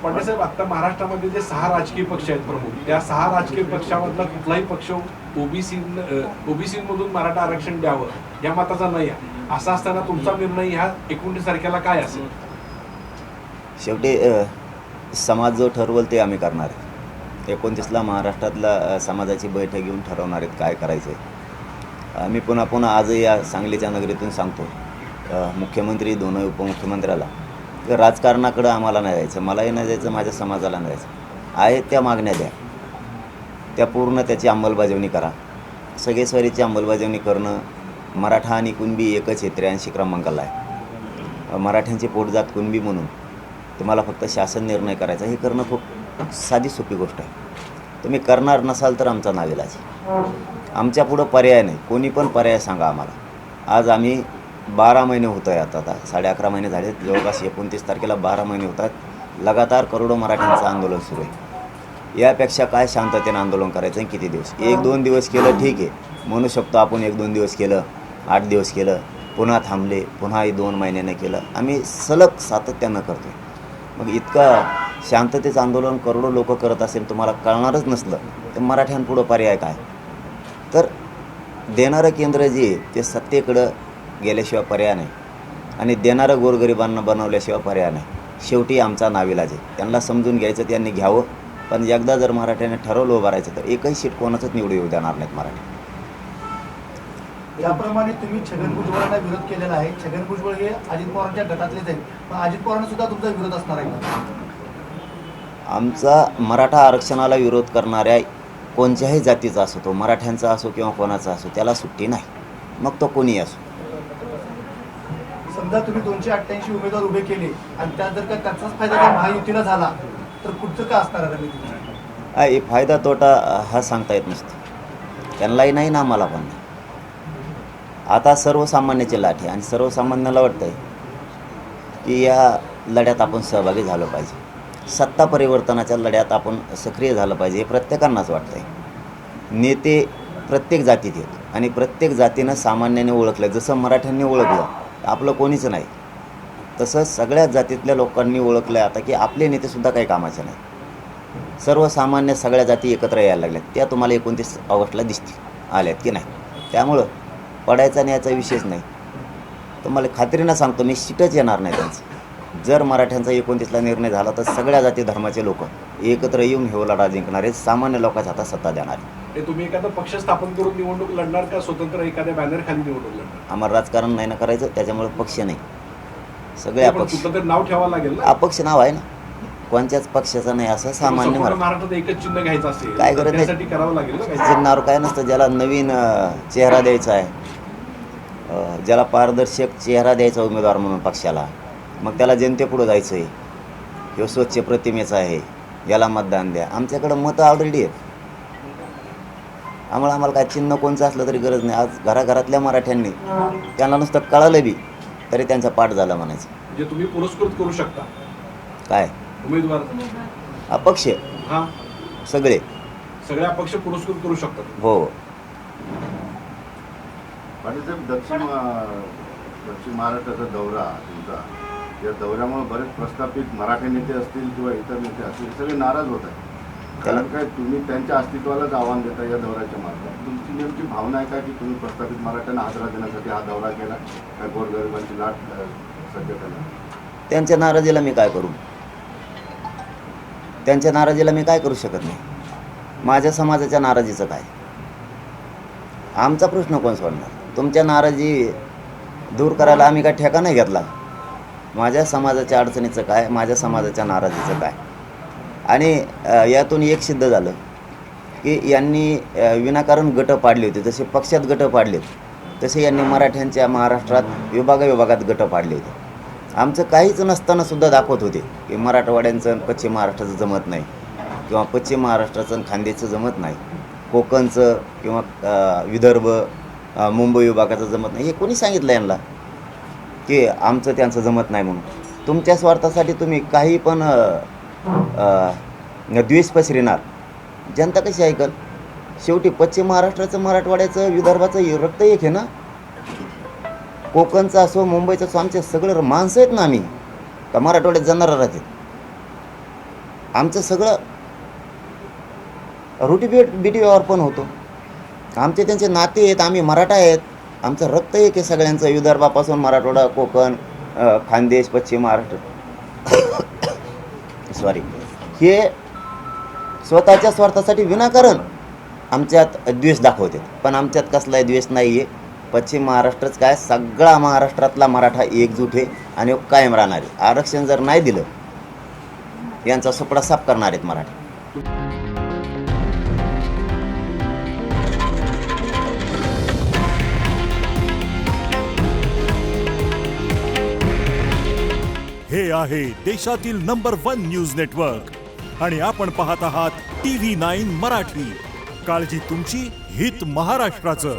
पांडेसाहेब, आता महाराष्ट्रामध्ये जे 6 राजकीय पक्ष आहेत प्रमुख, त्या 6 राजकीय पक्षामधला कुठलाही पक्ष ओबीसी मधून मराठा आरक्षण द्यावं या मताचा नाही आहे. असं असताना तुमचा निर्णय ह्या 29 तारखेला काय असेल? शेवटी समाज जो ठरवल ते आम्ही करणार आहे. 29ला महाराष्ट्रातला समाजाची बैठक घेऊन ठरवणार आहेत काय करायचं आहे. मी पुन्हा आजही या सांगलीच्या नगरीतून सांगतो मुख्यमंत्री, दोन्ही उपमुख्यमंत्र्याला, तर राजकारणाकडं आम्हाला नाही जायचं, मलाही नाही जायचं, माझ्या समाजाला नाही जायचं. आहेत त्या मागण्या द्या, त्या पूर्ण त्याची अंमलबजावणी करा. सगळेश्वरीची अंमलबजावणी करणं, मराठा आणि कुणबी एकच आहे, 83 क्रमांकाला आहे. मराठ्यांची पोटजात कुणबी म्हणून तुम्हाला फक्त शासन निर्णय करायचा, हे करणं खूप साधी सोपी गोष्ट आहे. तुम्ही करणार नसाल तर आमचा नाविलाज. आमच्या पुढं पर्याय नाही, कोणी पण पर्याय सांगा आम्हाला. आज आम्ही 12 महिने होत आहे, आता 11.5 महिने झाले, जवळपास 29 तारखेला 12 महिने होतात. लगातार करोडो मराठ्यांचं आंदोलन सुरू आहे. यापेक्षा काय शांततेनं आंदोलन करायचं, किती दिवस? 1-2 दिवस केलं ठीक आहे, म्हणू शकतो आपण 1-2 दिवस केलं, 8 दिवस केलं, पुन्हा थांबले, पुन्हा 2 महिन्याने केलं. आम्ही सलग सातत्यानं करतो आहे. मग इतकं शांततेचं आंदोलन करोडो लोक करत असेल, तुम्हाला कळणारच नसलं तर मराठ्यांपुढं पर्याय काय? तर देणारं केंद्र जे आहे ते सत्तेकडं गेल्याशिवाय पर्याय नाही, आणि देणारं गोरगरिबांना बनवल्याशिवाय पर्याय नाही. शेवटी आमचा नाविलाज आहे. त्यांना समजून घ्यायचं, त्यांनी घ्यावं. पण एकदा जर मराठ्याने ठरवलं उभं राहायचं तर एकही सीट कोणाचंच निवडून येऊ देणार नाहीत मराठी. याप्रमाणे तुम्ही छगन भुजबळांना विरोध केलेला आहे. छगन भुजबळ हे अजित पवारांच्या गटातलेच आहेत, पण अजित पवारांना सुद्धा तुमचा विरोध असणार आहे का? आमचा मराठा आरक्षणाला विरोध करणाऱ्या कोणत्याही जातीचा असो, तो मराठ्यांचा असो किंवा कोणाचा असो, त्याला सुट्टी नाही, मग तो कोणीही असो. समजा तुम्ही 288 उमेदवार उभे केले आणि त्यात जर का त्याचाच फायदा जर महायुतीला झाला तर पुढचं काय असणार आहे रणनीती? हे फायदा तोटा हा सांगता येत नसतो. त्यांनाही नाही ना आम्हाला पण नाही. आता सर्वसामान्याची लाट आहे आणि सर्वसामान्याला वाटतं आहे की या लढ्यात आपण सहभागी झालो पाहिजे. सत्ता परिवर्तनाच्या लढ्यात आपण सक्रिय झालं पाहिजे, हे प्रत्येकांनाच वाटतं आहे. नेते प्रत्येक जातीत आहेत आणि प्रत्येक जातीनं सामान्याने ओळखलं. जसं मराठ्यांनी ओळखलं आपलं कोणीच नाही, तसं सगळ्याच जातीतल्या लोकांनी ओळखलं आहे आता की आपले नेतेसुद्धा काही कामाचे नाही. सर्वसामान्य सगळ्या जाती एकत्र यायला लागल्यात. त्या तुम्हाला 29 ऑगस्टला दिसतील आल्यात की नाही. त्यामुळं पडायचा न्यायचा विषयच नाही. तर मला खात्रीनं सांगतो, मी सीटच येणार नाही त्यांचं. जर मराठ्यांचा 29ला निर्णय झाला तर सगळ्या जाती धर्माचे लोक एकत्र येऊन हे लढा जिंकणार आहेत, सामान्य लोकांच्या हातात सत्ता देणार आहे. तुम्ही एखादा पक्ष स्थापन करून निवडणूक लढणार का स्वतंत्र एखाद्या बॅनर खाली निवडणूक लढणार? आम्हाला राजकारण नाही ना करायचं, त्याच्यामुळे पक्ष नाही. सगळे अपक्ष. कुठलं तरी नाव ठेवावं लागेल ना. अपक्ष नाव आहे ना, कोणत्याच पक्षाचं नाही असं सामान्य महाराष्ट्रात एकच चिन्ह घ्यायचं असेल काय गरज नाही. त्यासाठी करावं लागेल ना. चिन्हावर काय नसतं. ज्याला नवीन चेहरा द्यायचा आहे, ज्याला पारदर्शक चेहरा द्यायचा उमेदवार म्हणून पक्षाला, मग त्याला जनतेपुढं जायचं आहे. किंवा स्वच्छ प्रतिमेचा आहे, याला मतदान द्या. आमच्याकडं मतं ऑलरेडी आहेत. आम्हाला काय चिन्ह कोणचं असलं तरी गरज नाही. आज घराघरातल्या मराठ्यांनी त्यांना नुसतं कळालं बी तरी त्यांचा पाठ झाला म्हणायचं. म्हणजे तुम्ही पुरस्कृत करू शकता काय उमेदवार? अपक्ष हां, सगळे अपक्ष पुरस्कृत करू शकतात. हो. पाटीलसाहेब, दक्षिण महाराष्ट्राचा दौरा तुमचा, या दौऱ्यामुळे बरेच प्रस्थापित मराठी नेते असतील किंवा इतर नेते असतील सगळे नाराज होत आहेत. कारण काय तुम्ही त्यांच्या अस्तित्वालाच आव्हान देता या दौऱ्याच्या मार्फत. तुमची नेमकी भावना आहे का की तुम्ही प्रस्थापित मराठ्यांना हादरा देण्यासाठी हा दौरा केला, काय गोरगरिबांची लाट सध्या केला? त्यांच्या नाराजीला मी काय करू? त्यांच्या नाराजीला मी काय करू शकत नाही. माझ्या समाजाच्या नाराजीचं काय? आमचा प्रश्न कोण सोडणार? तुमच्या नाराजी दूर करायला आम्ही काय ठेका नाही घेतला. माझ्या समाजाच्या अडचणीचं काय, माझ्या समाजाच्या नाराजीचं काय? आणि यातून एक सिद्ध झालं की यांनी विनाकारण गटं पाडली होती. जसे पक्षात गटं पाडलेत तसे यांनी मराठ्यांच्या महाराष्ट्रात विभागात गटं पाडले होते. आमचं काहीच नसताना सुद्धा दाखवत होते की मराठवाड्यांचं पश्चिम महाराष्ट्राचं जमत नाही, किंवा पश्चिम महाराष्ट्राचं खानदेशचं जमत नाही, कोकणचं किंवा विदर्भ मुंबई विभागाचं जमत नाही. हे कोणी सांगितलं यांना की आमचं त्यांचं जमत नाही म्हणून? तुमच्या स्वार्थासाठी तुम्ही काही पण द्वेष पसरणार. जनता कशी ऐकल? शेवटी पश्चिम महाराष्ट्राचं, मराठवाड्याचं, विदर्भाचं रक्त एक आहे ना. कोकणचं असो, मुंबईचं असो, आमचे सगळं माणसं आहेत ना आम्ही, का मराठवाड्यात जाणार राहतील. आमचं सगळं रोटी व्यवहार पण होतो. आमचे त्यांचे नाते आहेत, आम्ही मराठा आहेत, आमचं रक्त एक आहे सगळ्यांचं, विदर्भापासून मराठवाडा, कोकण, खानदेश, पश्चिम महाराष्ट्र सॉरी, हे स्वतःच्या स्वार्थासाठी विनाकारण आमच्यात द्वेष दाखवतात. पण आमच्यात कसलाही द्वेष नाही आहे. पश्चिम महाराष्ट्रच काय, सगळा महाराष्ट्रातला मराठा एकजूट आहे आणि कायम राहणार आहे. आरक्षण जर नाही दिलं, यांचा सुपडा साफ करणार आहेत मराठी. हे आहे देशातील नंबर 1 न्यूज नेटवर्क आणि आपण पाहत आहात TV9 मराठी. काळजी तुमची, हित महाराष्ट्राचं.